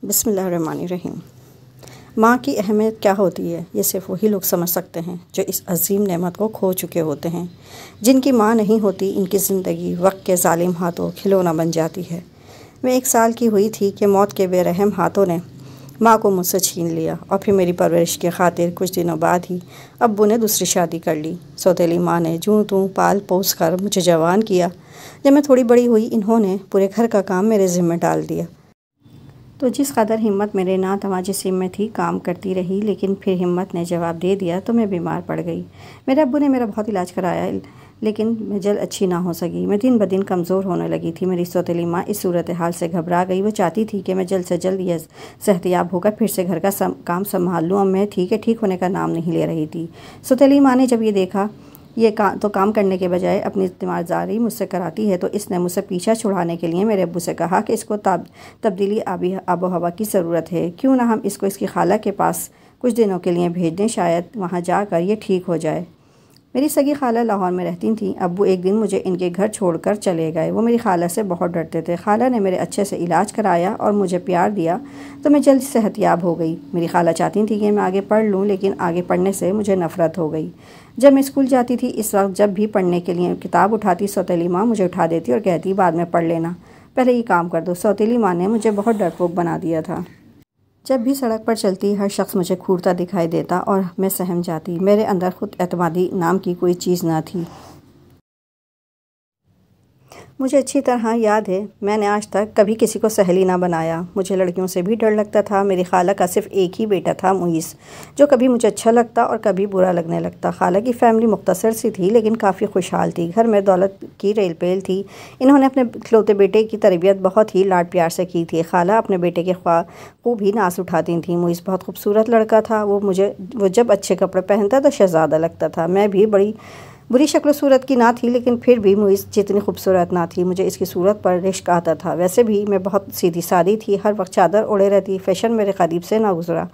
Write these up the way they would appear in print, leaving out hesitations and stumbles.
بسم اللہ الرحمن الرحیم۔ ماں کی اہمیت کیا ہوتی ہے یہ صرف وہی لوگ سمجھ سکتے ہیں جو اس عظیم نعمت کو کھو چکے ہوتے ہیں۔ جن کی ماں نہیں ہوتی ان کی زندگی وقت کے ظالم ہاتھوں کھلونا بن جاتی ہے۔ میں 1 سال کی ہوئی تھی کہ موت کے بے رحم ہاتھوں نے ماں کو مجھ سے چھین لیا اور پھر میری پرورش کی خاطر کچھ دنوں بعد ہی ابو نے دوسری شادی کر لی۔ سوتیلی ماں نے جوں توں پال پوس کر مجھے جوان کیا۔ جب میں تھوڑی بڑی ہوئی انہوں نے پورے گھر کا کام میرے ذمہ ڈال دیا۔ تو جس قدر ہمت میرے ناتواں جسم میں تھی کام کرتی رہی، لیکن پھر ہمت نے جواب دے دیا تو میں بیمار پڑ گئی۔ میرے ابو نے میرا بہت علاج کرایا لیکن میں جلد اچھی نہ ہو سکی۔ میں دن بدن کمزور ہونے لگی تھی۔ میری سوتیلی ماں اس صورتحال سے گھبرا گئی۔ وہ چاہتی تھی کہ میں جلد سے جلد یہ صحتیاب ہو کر پھر سے گھر کا کام سنبھال لوں، اور میں تھی کہ ٹھیک ہونے کا نام نہیں لے رہی تھی۔ سوتیلی ماں نے جب یہ دیکھا تو کام کرنے کے بجائے اپنی تیمارداری مجھ سے کراتی ہے، تو اس نے مجھ سے پیچھا چھڑانے کے لیے میرے ابو سے کہا کہ اس کو تبدیلی آب و ہوا کی ضرورت ہے، کیوں نہ ہم اس کو اس کی خالہ کے پاس کچھ دنوں کے لیے بھیج دیں، شاید وہاں جا کر یہ ٹھیک ہو جائے۔ میری سگی خالہ لاہور میں رہتی تھیں۔ ابو ایک دن مجھے ان کے گھر چھوڑ کر چلے گئے۔ وہ میری خالہ سے بہت ڈرتے تھے۔ خالہ نے میرے اچھے سے علاج کرایا اور مجھے پیار دیا تو میں جلد صحتیاب ہو گئی۔ میری خالہ چاہتی تھی کہ میں آگے پڑھ لوں، لیکن آگے پڑھنے سے مجھے نفرت ہو گئی۔ جب میں اسکول جاتی تھی اس وقت جب بھی پڑھنے کے لیے کتاب اٹھاتی سوتیلی ماں مجھے اٹھا دیتی اور کہتی بعد میں پڑھ لینا، پہلے یہ کام کر دو۔ سوتیلی ماں نے مجھے بہت ڈرپوک بنا دیا تھا۔ جب بھی سڑک پر چلتی ہر شخص مجھے گھورتا دکھائی دیتا اور میں سہم جاتی۔ میرے اندر خود اعتمادی نام کی کوئی چیز نہ تھی۔ مجھے اچھی طرح یاد ہے میں نے آج تک کبھی کسی کو سہیلی نہ بنایا۔ مجھے لڑکیوں سے بھی ڈر لگتا تھا۔ میری خالہ کا صرف ایک ہی بیٹا تھا معیز، جو کبھی مجھے اچھا لگتا اور کبھی برا لگنے لگتا۔ خالہ کی فیملی مختصر سی تھی لیکن کافی خوشحال تھی۔ گھر میں دولت کی ریل پیل تھی۔ انہوں نے اپنے اکلوتے بیٹے کی تربیت بہت ہی لاڈ پیار سے کی تھی۔ خالہ اپنے بیٹے کے خوب ہی ناز اٹھاتی تھیں۔ معیز بہت خوبصورت لڑکا تھا۔ وہ جب اچھے کپڑے پہنتا تو شہزادہ لگتا تھا۔ میں بھی بری شکل و صورت کی نہ تھی، لیکن پھر بھی معیز جتنی خوبصورت نہ تھی۔ مجھے اس کی صورت پر رشک آتا تھا۔ ویسے بھی میں بہت سیدھی سادی تھی، ہر وقت چادر اوڑے رہتی۔ فیشن میرے قریب سے نہ گزرا۔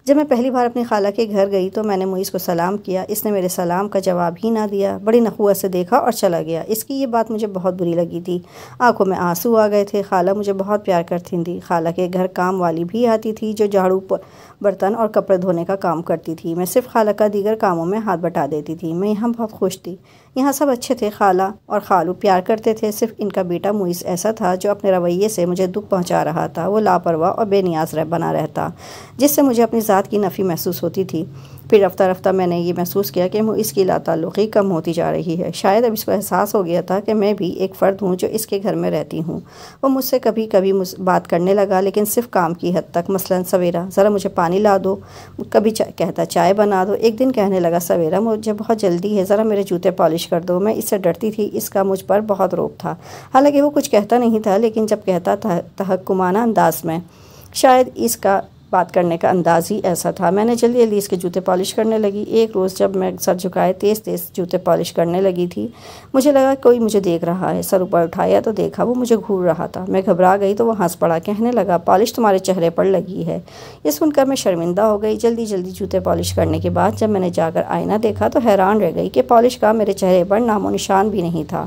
جب میں پہلی بار اپنی خالہ کے گھر گئی تو میں نے معیز کو سلام کیا۔ اس نے میرے سلام کا جواب ہی نہ دیا، بڑی نخوت سے دیکھا اور چلا گیا۔ اس کی یہ بات مجھے بہت بری لگی تھی۔ آنکھوں میں آنسو آ گئے تھے۔ خالہ مجھے بہت پیار کرتی تھی۔ خالہ کے گھر کام والی بھی آتی تھی جو جھاڑو، برتن اور کپڑے دھونے کا کام کرتی تھی۔ میں صرف خالہ کا دیگر کاموں میں ہاتھ بٹا دیتی تھی۔ میں یہاں بہت خوش تھی۔ یہاں سب اچھے تھے۔ خالہ اور خالو پیار کرتے تھے۔ صرف ان کا بیٹا معیز ایسا تھا جو اپنے رویے سے مجھے دکھ پہنچا رہا تھا۔ وہ لاپرواہ اور بے نیاز بنا رہتا، جس سے مجھے اپنی ذات کی نفی محسوس ہوتی تھی۔ پھر رفتہ رفتہ میں نے یہ محسوس کیا کہ معیز کی لا تعلقی کم ہوتی جا رہی ہے۔ شاید اب اس کو احساس ہو گیا تھا کہ میں بھی ایک فرد ہوں جو اس کے گھر میں رہتی ہوں۔ وہ مجھ سے کبھی کبھی بات کرنے لگا، لیکن صرف کام کی حد تک۔ مثلاً سویرا ذرا مجھے پانی لا دو، کبھی کہتا چائے بنا دو۔ ایک دن کہنے لگا سویرا مجھے بہت جلدی ہے، ذرا میرے جوتے پالش کر دو۔ میں اس سے ڈرتی تھی، اس کا مجھ پر بہت رعب تھا۔ حالانکہ وہ کچھ کہتا نہیں تھا، لیکن جب کہتا تھا تحکمانہ انداز میں۔ شاید اس کا بات کرنے کا انداز ہی ایسا تھا۔ میں نے جلدی جلدی اس کے جوتے پالش کرنے لگی۔ ایک روز جب میں سر جھکائے تیز تیز جوتے پالش کرنے لگی تھی، مجھے لگا کوئی مجھے دیکھ رہا ہے۔ سر اوپر اٹھایا تو دیکھا وہ مجھے گھور رہا تھا۔ میں گھبرا گئی تو وہ ہنس پڑا، کہنے لگا پالش تمہارے چہرے پر لگی ہے۔ یہ سن کر میں شرمندہ ہو گئی۔ جلدی جلدی جوتے پالش کرنے کے بعد جب میں نے جا کر آئینہ دیکھا تو حیران رہ گئی کہ پالش کا میرے چہرے پر نام و نشان بھی نہیں تھا۔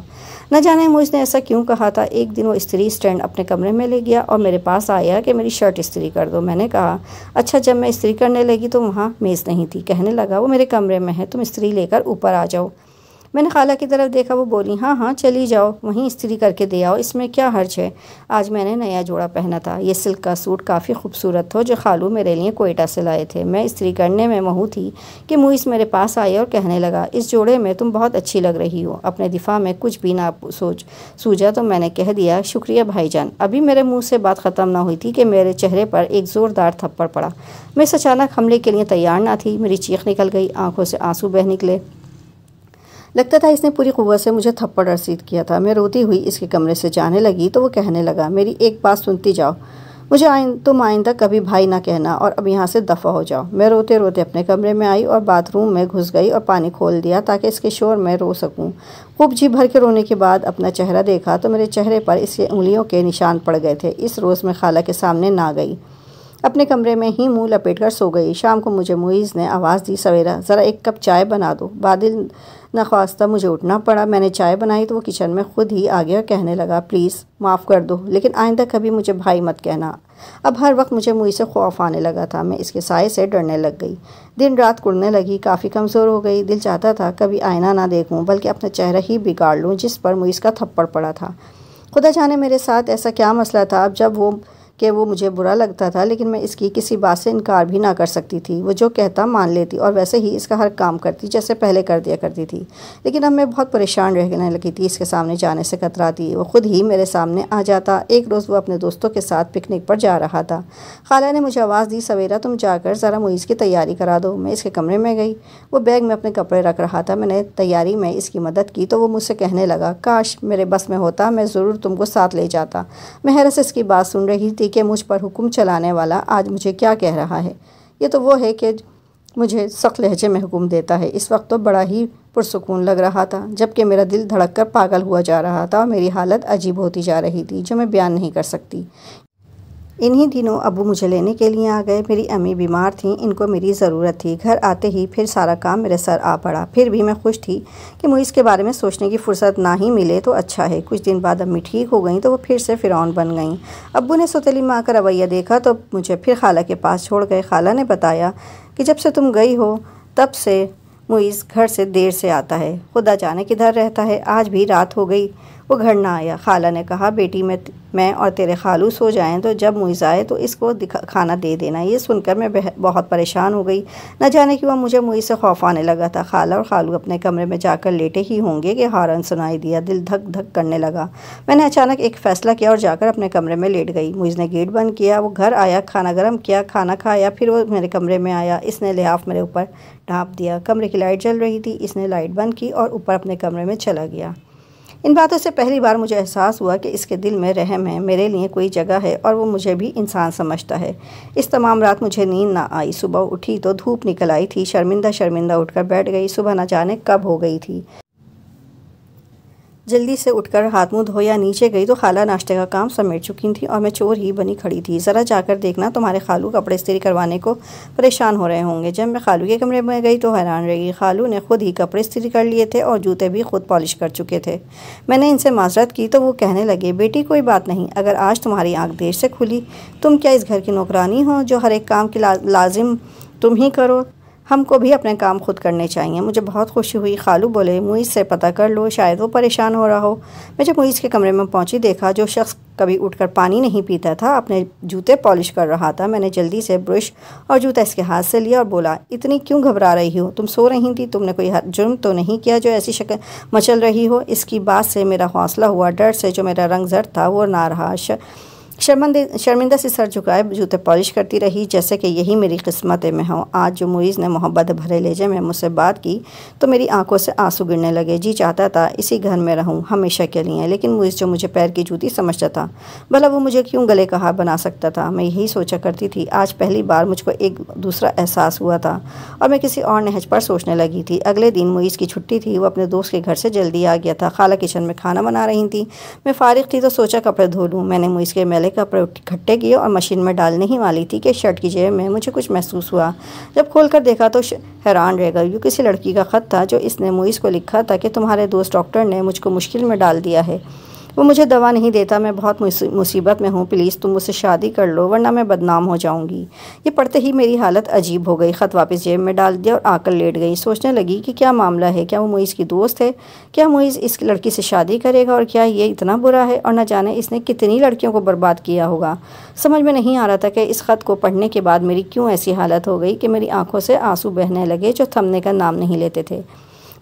نہ جانے مجھ نے ایسا کیوں کہا تھا۔ ایک دن وہ استری اسٹینڈ اپنے کمرے میں لے گیا اور میرے پاس آیا کہ میری شرٹ استری کر دو۔ میں نے کہا اچھا۔ جب میں استری کرنے لگی تو وہاں میز نہیں تھی۔ کہنے لگا وہ میرے کمرے میں ہے، تم استری لے کر اوپر آ جاؤ۔ میں نے خالہ کی طرف دیکھا، وہ بولی ہاں چلی جاؤ، وہیں استری کر کے دے آؤ، اس میں کیا حرج ہے۔ آج میں نے نیا جوڑا پہنا تھا۔ یہ سلک کا سوٹ کافی خوبصورت تھا جو خالو میرے لیے کوئٹہ سے لائے تھے۔ میں استری کرنے میں مہو تھی کہ معیز میرے پاس آئی اور کہنے لگا اس جوڑے میں تم بہت اچھی لگ رہی ہو۔ اپنے دفاع میں کچھ بھی نہ سوجا تو میں نے کہہ دیا شکریہ بھائی جان۔ ابھی میرے منہ سے بات ختم نہ ہوئی تھی کہ میرے چہرے پر ایک زوردار تھپڑ پڑا۔ میں اس اچانک حملے کے لیے تیار نہ تھی۔ میری چیخ نکل گئی، آنکھوں سے آنسو بہہ نکلے۔ لگتا تھا اس نے پوری قوت سے مجھے تھپڑ رسید کیا تھا۔ میں روتی ہوئی اس کے کمرے سے جانے لگی تو وہ کہنے لگا میری ایک بات سنتی جاؤ، مجھے تم آئندہ کبھی بھائی نہ کہنا اور اب یہاں سے دفع ہو جاؤ۔ میں روتے روتے اپنے کمرے میں آئی اور باتھ روم میں گھس گئی اور پانی کھول دیا تاکہ اس کے شور میں رو سکوں۔ خوب جی بھر کے رونے کے بعد اپنا چہرہ دیکھا تو میرے چہرے پر اس کی انگلیوں کے نشان پڑ گئے تھے۔ اس روز میں خالہ کے سامنے نہ گئی، اپنے کمرے میں ہی منہ لپیٹ کر سو گئی۔ شام کو مجھے معیز نے آواز دی سویرا ذرا ایک کپ چائے بنا دو۔ بادل نخواستہ مجھے اٹھنا پڑا۔ میں نے چائے بنائی تو وہ کچن میں خود ہی آ گیا اور کہنے لگا پلیز معاف کر دو، لیکن آئندہ کبھی مجھے بھائی مت کہنا۔ اب ہر وقت مجھے منہ سے خوف آنے لگا تھا، میں اس کے سائے سے ڈرنے لگ گئی۔ دن رات کڑنے لگی، کافی کمزور ہو گئی۔ دل چاہتا تھا کبھی آئینہ نہ دیکھوں بلکہ اپنا چہرہ ہی بگاڑ لوں جس پر منہ کا تھپڑ پڑا تھا۔ خدا جانے میرے ساتھ ایسا کیا مسئلہ تھا اب جب وہ مجھے برا لگتا تھا، لیکن میں اس کی کسی بات سے انکار بھی نہ کر سکتی تھی۔ وہ جو کہتا مان لیتی اور ویسے ہی اس کا ہر کام کرتی جیسے پہلے کر دیا کرتی تھی۔ لیکن اب میں بہت پریشان رہنے لگی تھی، اس کے سامنے جانے سے کتراتی۔ وہ خود ہی میرے سامنے آ جاتا۔ ایک روز وہ اپنے دوستوں کے ساتھ پکنک پر جا رہا تھا۔ خالہ نے مجھے آواز دی، سویرا تم جا کر ذرا معیز کی تیاری کرا دو۔ میں اس کے کمرے میں گئی، وہ بیگ میں اپنے کپڑے رکھ رہا تھا۔ میں نے تیاری میں اس کی مدد کی تو وہ مجھ سے کہنے لگا، کاش میرے بس میں ہوتا، میں ضرور تم کو ساتھ لے جاتا۔ میں حیرت سے اس کی بات سن رہی تھی کہ مجھ پر حکم چلانے والا آج مجھے کیا کہہ رہا ہے۔ یہ تو وہ ہے کہ مجھے سخت لہجے میں حکم دیتا ہے۔ اس وقت تو بڑا ہی پرسکون لگ رہا تھا، جبکہ میرا دل دھڑک کر پاگل ہوا جا رہا تھا اور میری حالت عجیب ہوتی جا رہی تھی جو میں بیان نہیں کر سکتی۔ انہی دنوں ابو مجھے لینے کے لیے آ گئے۔ میری امی بیمار تھیں، ان کو میری ضرورت تھی۔ گھر آتے ہی پھر سارا کام میرے سر آ پڑا۔ پھر بھی میں خوش تھی کہ مجھے اس کے بارے میں سوچنے کی فرصت نہ ہی ملے تو اچھا ہے۔ کچھ دن بعد امی ٹھیک ہو گئیں تو وہ پھر سے فرعون بن گئیں۔ ابو نے سوتیلی ماں کا رویہ دیکھا تو مجھے پھر خالہ کے پاس چھوڑ گئے۔ خالہ نے بتایا کہ جب سے تم گئی ہو تب سے معیز گھر سے دیر سے آتا ہے، خدا جانے کدھر رہتا ہے۔ آج بھی رات ہو گئی وہ گھر نہ آیا۔ خالہ نے کہا، بیٹی میں اور تیرے خالو سو جائیں تو جب معیز آئے تو اس کو کھانا دے دینا۔ یہ سن کر میں بہت پریشان ہو گئی۔ نہ جانے کیوں مجھے معیز سے خوف آنے لگا تھا۔ خالہ اور خالو اپنے کمرے میں جا کر لیٹے ہی ہوں گے کہ ہارن سنائی دیا۔ دل دھک دھک کرنے لگا۔ میں نے اچانک ایک فیصلہ کیا اور جا کر اپنے کمرے میں لیٹ گئی۔ معیز نے گیٹ بند کیا، وہ گھر آیا، کھانا گرم کیا، کھانا کھایا، پھر وہ میرے کمرے میں آیا۔ اس نے لحاف میرے اوپر ڈھانپ دیا۔ کمرے کی لائٹ جل رہی تھی، اس نے لائٹ بند کی اور اوپر اپنے کمرے میں چلا گیا۔ ان باتوں سے پہلی بار مجھے احساس ہوا کہ اس کے دل میں رحم ہے، میرے لیے کوئی جگہ ہے اور وہ مجھے بھی انسان سمجھتا ہے۔ اس تمام رات مجھے نیند نہ آئی۔ صبح اٹھی تو دھوپ نکل آئی تھی۔ شرمندہ اٹھ کر بیٹھ گئی۔ صبح نہ جانے کب ہو گئی تھی۔ جلدی سے اٹھ کر ہاتھ منہ دھویا، نیچے گئی تو خالہ ناشتے کا کام سمیٹ چکی تھی اور میں چور ہی بنی کھڑی تھی۔ ذرا جا کر دیکھنا، تمہارے خالو کپڑے استری کروانے کو پریشان ہو رہے ہوں گے۔ جب میں خالو کے کمرے میں گئی تو حیران رہ گئی۔ خالو نے خود ہی کپڑے استری کر لیے تھے اور جوتے بھی خود پالش کر چکے تھے۔ میں نے ان سے معذرت کی تو وہ کہنے لگے، بیٹی کوئی بات نہیں، اگر آج تمہاری آنکھ دیر سے کھلی، تم کیا اس گھر کی نوکرانی ہو جو ہر ایک کام کی لازم تم ہی کرو؟ ہم کو بھی اپنے کام خود کرنے چاہیے۔ مجھے بہت خوشی ہوئی۔ خالو بولے، معیز سے پتہ کر لو، شاید وہ پریشان ہو رہا ہو۔ میں جب معیز کے کمرے میں پہنچی دیکھا جو شخص کبھی اٹھ کر پانی نہیں پیتا تھا اپنے جوتے پالش کر رہا تھا۔ میں نے جلدی سے برش اور جوتا اس کے ہاتھ سے لیا اور بولا، اتنی کیوں گھبرا رہی ہو؟ تم سو رہی تھی، تم نے کوئی جرم تو نہیں کیا جو ایسی شکل مچل رہی ہو؟ اس کی بات سے میرا حوصلہ ہوا۔ ڈر سے جو میرا رنگ زرد تھا وہ نہ رہا۔ شرمندہ سے سر جھکائے جوتے پالش کرتی رہی جیسے کہ یہی میری قسمت ہے۔ میں ہوں آج جو معیز نے محبت بھرے لہجے میں مجھ سے بات کی تو میری آنکھوں سے آنسو گرنے لگے۔ جی چاہتا تھا اسی گھر میں رہوں ہمیشہ کے لیے، لیکن معیز جو مجھے پیر کی جوتی سمجھتا تھا، بھلا وہ مجھے کیوں گلے کا ہار بنا سکتا تھا؟ میں یہی سوچا کرتی تھی۔ آج پہلی بار مجھ کو ایک دوسرا احساس ہوا تھا اور میں کسی اور نہج پر سوچنے لگی تھی۔ اگلے دن معیز کی چھٹی تھی، وہ اپنے دوست کے گھر سے جلدی آ گیا تھا۔ خالہ کچن میں کھانا بنا رہی تھی، میں فارغ تھی تو سوچا کپڑے دھو لوں۔ میں نے معیز کے میلے کپڑے اکٹھے کیے اور مشین میں ڈالنے ہی والی تھی کہ شرٹ کی جیب میں مجھے کچھ محسوس ہوا۔ جب کھول کر دیکھا تو حیران رہ گئی۔ یہ کسی لڑکی کا خط تھا جو اس نے معیز کو لکھا تھا کہ تمہارے دوست ڈاکٹر نے مجھ کو مشکل میں ڈال دیا ہے، وہ مجھے دوا نہیں دیتا، میں بہت مصیبت میں ہوں، پلیز تم مجھ سے شادی کر لو ورنہ میں بدنام ہو جاؤں گی۔ یہ پڑھتے ہی میری حالت عجیب ہو گئی۔ خط واپس جیب میں ڈال دیا اور آ کر لیٹ گئی۔ سوچنے لگی کہ کیا معاملہ ہے، کیا وہ معیز کی دوست ہے، کیا معیز اس لڑکی سے شادی کرے گا اور کیا یہ اتنا برا ہے اور نہ جانے اس نے کتنی لڑکیوں کو برباد کیا ہوگا۔ سمجھ میں نہیں آ رہا تھا کہ اس خط کو پڑھنے کے بعد میری کیوں ایسی حالت ہو گئی کہ میری آنکھوں سے آنسو بہنے لگے جو تھمنے کا نام نہیں لیتے تھے۔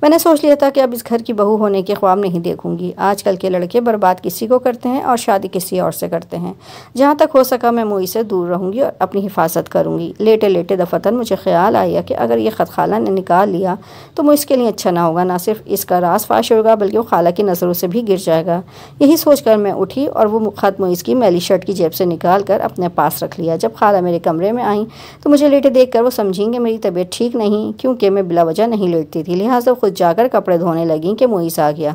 میں نے سوچ لیا تھا کہ اب اس گھر کی بہو ہونے کے خواب نہیں دیکھوں گی۔ آج کل کے لڑکے برباد کسی کو کرتے ہیں اور شادی کسی اور سے کرتے ہیں۔ جہاں تک ہو سکا میں معیز سے دور رہوں گی اور اپنی حفاظت کروں گی۔ لیٹے لیٹے دفتن مجھے خیال آیا کہ اگر یہ خط خالہ نے نکال لیا تو معیز کے لیے اچھا نہ ہوگا، نہ صرف اس کا راز فاش ہوگا بلکہ وہ خالہ کی نظروں سے بھی گر جائے گا۔ یہی سوچ کر میں اٹھی اور وہ خط معیز کی میلی شرٹ کی جیب سے نکال کر اپنے پاس رکھ لیا۔ جب خالہ میرے کمرے میں آئیں تو مجھے لیٹے دیکھ کر وہ سمجھیں گے میری طبیعت ٹھیک نہیں، کیونکہ میں بلا وجہ نہیں لیٹتی تھی، لہٰذا خود جا کر کپڑے دھونے لگیں کہ معیز آ گیا۔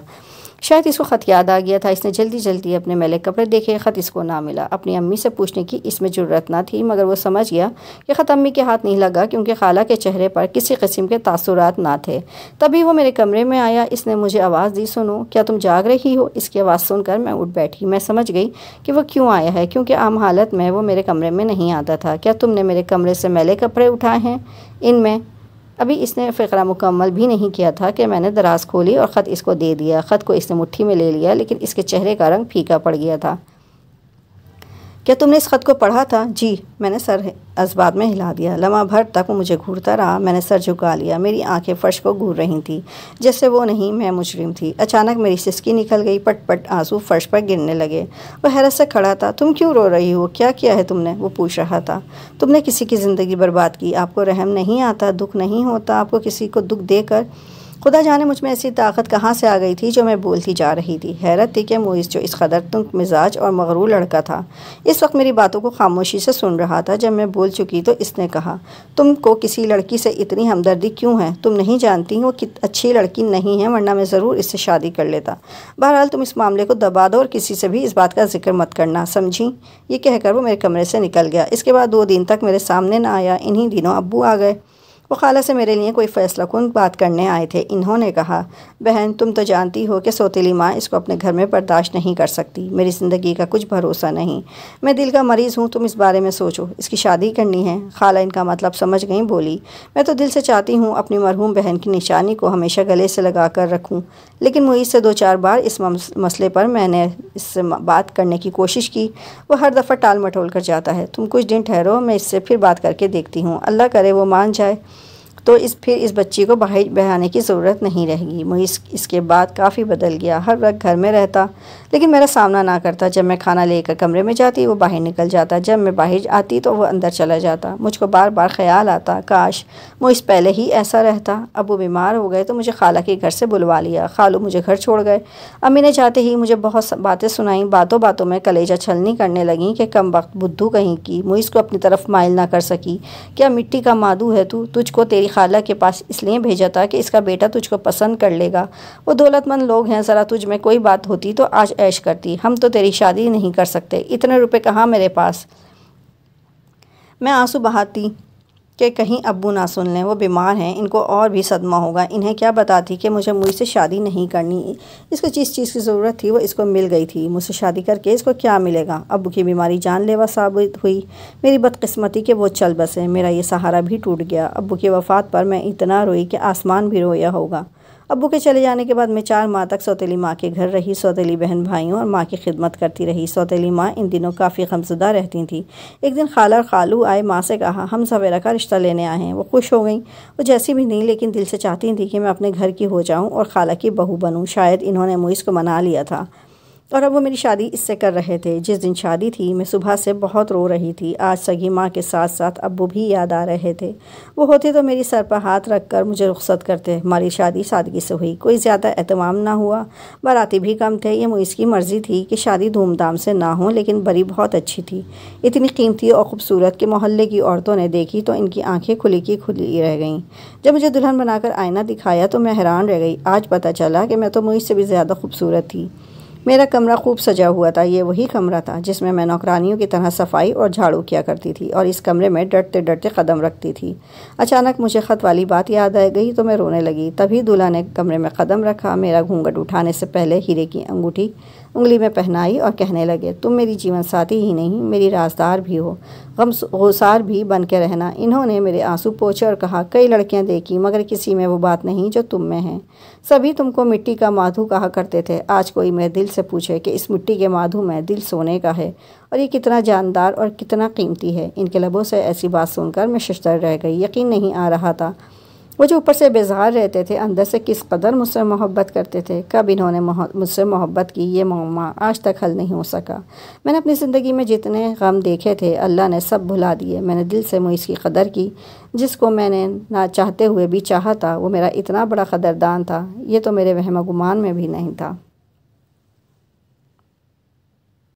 شاید اس کو خط یاد آ گیا تھا۔ اس نے جلدی جلدی اپنے میلے کپڑے دیکھے، خط اس کو نہ ملا۔ اپنی امی سے پوچھنے کی اس میں جرأت نہ تھی، مگر وہ سمجھ گیا کہ خط امی کے ہاتھ نہیں لگا، کیونکہ خالہ کے چہرے پر کسی قسم کے تاثرات نہ تھے۔ تبھی وہ میرے کمرے میں آیا۔ اس نے مجھے آواز دی، سنو، کیا تم جاگ رہی ہو؟ اس کی آواز سن کر میں اٹھ بیٹھی۔ میں سمجھ گئی کہ وہ کیوں آیا ہے، کیونکہ عام حالت میں وہ میرے کمرے میں نہیں آتا تھا۔ کیا تم نے میرے کمرے سے میلے کپڑے اٹھائے ہیں؟ ان میں ابھی اس نے فقرہ مکمل بھی نہیں کیا تھا کہ میں نے دراز کھولی اور خط اس کو دے دیا۔ خط کو اس نے مٹھی میں لے لیا، لیکن اس کے چہرے کا رنگ پھیکا پڑ گیا تھا۔ کیا تم نے اس خط کو پڑھا تھا؟ جی، میں نے سر اس بات میں ہلا دیا۔ لمحہ بھر تک وہ مجھے گھورتا رہا۔ میں نے سر جھکا لیا۔ میری آنکھیں فرش کو گھور رہی تھیں، جیسے وہ نہیں میں مجرم تھی۔ اچانک میری سسکی نکل گئی، پٹ پٹ آنسو فرش پر گرنے لگے۔ وہ حیرت سے کھڑا تھا۔ تم کیوں رو رہی ہو؟ کیا کیا ہے تم نے؟ وہ پوچھ رہا تھا۔ تم نے کسی کی زندگی برباد کی۔ آپ کو رحم نہیں آتا، دکھ نہیں ہوتا آپ کو کسی کو دکھ دے کر؟ خدا جانے مجھ میں ایسی طاقت کہاں سے آ گئی تھی جو میں بولتی جا رہی تھی۔ حیرت تھی کہ موئز جو اس قدر تنگ مزاج اور مغرور لڑکا تھا، اس وقت میری باتوں کو خاموشی سے سن رہا تھا۔ جب میں بول چکی تو اس نے کہا، تم کو کسی لڑکی سے اتنی ہمدردی کیوں ہے؟ تم نہیں جانتی وہ اچھی لڑکی نہیں ہے، ورنہ میں ضرور اس سے شادی کر لیتا۔ بہرحال تم اس معاملے کو دبا دو اور کسی سے بھی اس بات کا ذکر مت کرنا، سمجھی؟ یہ کہہ کر وہ میرے کمرے سے نکل گیا۔ اس کے بعد 2 دن تک میرے سامنے نہ آیا۔ انہی دنوں ابو آ گئے۔ وہ خالہ سے میرے لیے کوئی فیصلہ کن بات کرنے آئے تھے۔ انہوں نے کہا، بہن تم تو جانتی ہو کہ سوتیلی ماں اس کو اپنے گھر میں برداشت نہیں کر سکتی۔ میری زندگی کا کچھ بھروسہ نہیں۔ میں دل کا مریض ہوں، تم اس بارے میں سوچو۔ اس کی شادی کرنی ہے۔ خالہ ان کا مطلب سمجھ گئی، بولی، میں تو دل سے چاہتی ہوں اپنی مرحوم بہن کی نشانی کو ہمیشہ گلے سے لگا کر رکھوں، لیکن موئز سے 2-4 بار اس مسئلے پر میں نے اس سے بات کرنے کی کوشش کی، وہ ہر دفعہ ٹال مٹول کر جاتا ہے۔ تم کچھ دن ٹھہرو، میں اس سے پھر بات کر کے دیکھتی ہوں، اللہ کرے وہ مان جائے تو پھر اس بچی کو باہر بہانے کی ضرورت نہیں رہے گی۔ موئز اس کے بعد کافی بدل گیا۔ ہر وقت گھر میں رہتا، لیکن میرا سامنا نہ کرتا۔ جب میں کھانا لے کر کمرے میں جاتی وہ باہر نکل جاتا، جب میں باہر آتی تو وہ اندر چلا جاتا۔ مجھ کو بار بار خیال آتا، کاش موئز پہلے ہی ایسا رہتا۔ ابو بیمار ہو گئے تو مجھے خالہ کے گھر سے بلوا لیا۔ خالو مجھے گھر چھوڑ گئے۔ امی نے جاتے ہی مجھے بہت باتیں سنائیں۔ باتوں باتوں میں کلیجہ چھلنی کرنے لگیں کہ کم وقت بدھو کہیں کی، موئز کو اپنی طرف مائل نہ کر سکی۔ کیا مٹی کا مادو ہے تو؟ تجھ کو تیری خالہ کے پاس اس لیے بھیجا تھا کہ اس کا بیٹا تجھ کو پسند کر لے گا۔ وہ دولت مند لوگ ہیں، ذرا تجھ میں کوئی بات ہوتی تو آج عیش کرتی۔ ہم تو تیری شادی نہیں کر سکتے، اتنے روپے کہاں میرے پاس۔ میں آنسو بہاتی کہ کہیں ابو نہ سن لیں، وہ بیمار ہیں، ان کو اور بھی صدمہ ہوگا۔ انہیں کیا بتاتی کہ مجھے مجھ سے شادی نہیں کرنی۔ اس کو جس چیز کی ضرورت تھی وہ اس کو مل گئی تھی۔ مجھ سے شادی کر کے اس کو کیا ملے گا؟ ابو کی بیماری جان لیوا ثابت ہوئی۔ میری بدقسمتی کہ وہ چل بسے، میرا یہ سہارا بھی ٹوٹ گیا۔ ابو کی وفات پر میں اتنا روئی کہ آسمان بھی رویا ہوگا۔ ابو کے چلے جانے کے بعد میں 4 ماہ تک سوتیلی ماں کے گھر رہی، سوتیلی بہن بھائیوں اور ماں کی خدمت کرتی رہی۔ سوتیلی ماں ان دنوں کافی غمزدہ رہتی تھیں۔ ایک دن خالہ اور خالو آئے، ماں سے کہا، ہم زبیرہ کا رشتہ لینے آئے ہیں۔ وہ خوش ہو گئیں۔ وہ جیسی بھی نہیں، لیکن دل سے چاہتی تھیں کہ میں اپنے گھر کی ہو جاؤں اور خالہ کی بہو بنوں۔ شاید انہوں نے موئز کو منا لیا تھا اور اب وہ میری شادی اس سے کر رہے تھے۔ جس دن شادی تھی میں صبح سے بہت رو رہی تھی۔ آج سگی ماں کے ساتھ ساتھ ابو بھی یاد آ رہے تھے۔ وہ ہوتے تو میری سر پر ہاتھ رکھ کر مجھے رخصت کرتے۔ ہماری شادی سادگی سے ہوئی، کوئی زیادہ اہتمام نہ ہوا، باراتی بھی کم تھے۔ یہ موئز کی مرضی تھی کہ شادی دھوم دھام سے نہ ہو، لیکن بری بہت اچھی تھی، اتنی قیمتی اور خوبصورت کہ محلے کی عورتوں نے دیکھی تو ان کی آنکھیں کھلی کی کھلی رہ گئیں۔ جب مجھے دلہن بنا کر آئینہ دکھایا تو میں حیران رہ گئی۔ آج پتہ چلا کہ میں تو موئز سے بھی زیادہ خوبصورت تھی۔ میرا کمرہ خوب سجا ہوا تھا۔ یہ وہی کمرہ تھا جس میں نوکرانیوں کی طرح صفائی اور جھاڑو کیا کرتی تھی، اور اس کمرے میں ڈرتے ڈرتے قدم رکھتی تھی۔ اچانک مجھے خط والی بات یاد آ گئی تو میں رونے لگی۔ تبھی دولہا نے کمرے میں قدم رکھا، میرا گھونگھٹ اٹھانے سے پہلے ہیرے کی انگوٹھی انگلی میں پہنائی اور کہنے لگے، تم میری جیون ساتھی ہی نہیں، میری رازدار بھی ہو، غمگسار بھی بن کے رہنا۔ انہوں نے میرے آنسو پوچھے اور کہا، کئی لڑکیاں دیکھی مگر کسی میں وہ بات نہیں جو تم میں ہے۔ سبھی تم کو مٹی کا مادھو کہا کرتے تھے۔ آج کوئی میرے دل سے پوچھے کہ اس مٹی کے مادھو میں دل سونے کا ہے اور یہ کتنا جاندار اور کتنا قیمتی ہے۔ ان کے لبوں سے ایسی بات سن کر میں ششدر رہ گئی۔ یقین نہیں آ رہا تھا وہ جو اوپر سے بیزار رہتے تھے اندر سے کس قدر مجھ سے محبت کرتے تھے۔ کب انہوں نے مجھ سے محبت کی، یہ معمہ آج تک حل نہیں ہو سکا۔ میں نے اپنی زندگی میں جتنے غم دیکھے تھے اللہ نے سب بھلا دیے۔ میں نے دل سے موئز کی قدر کی، جس کو میں نے نہ چاہتے ہوئے بھی چاہا تھا۔ وہ میرا اتنا بڑا قدردان تھا، یہ تو میرے وہم و گمان میں بھی نہیں تھا۔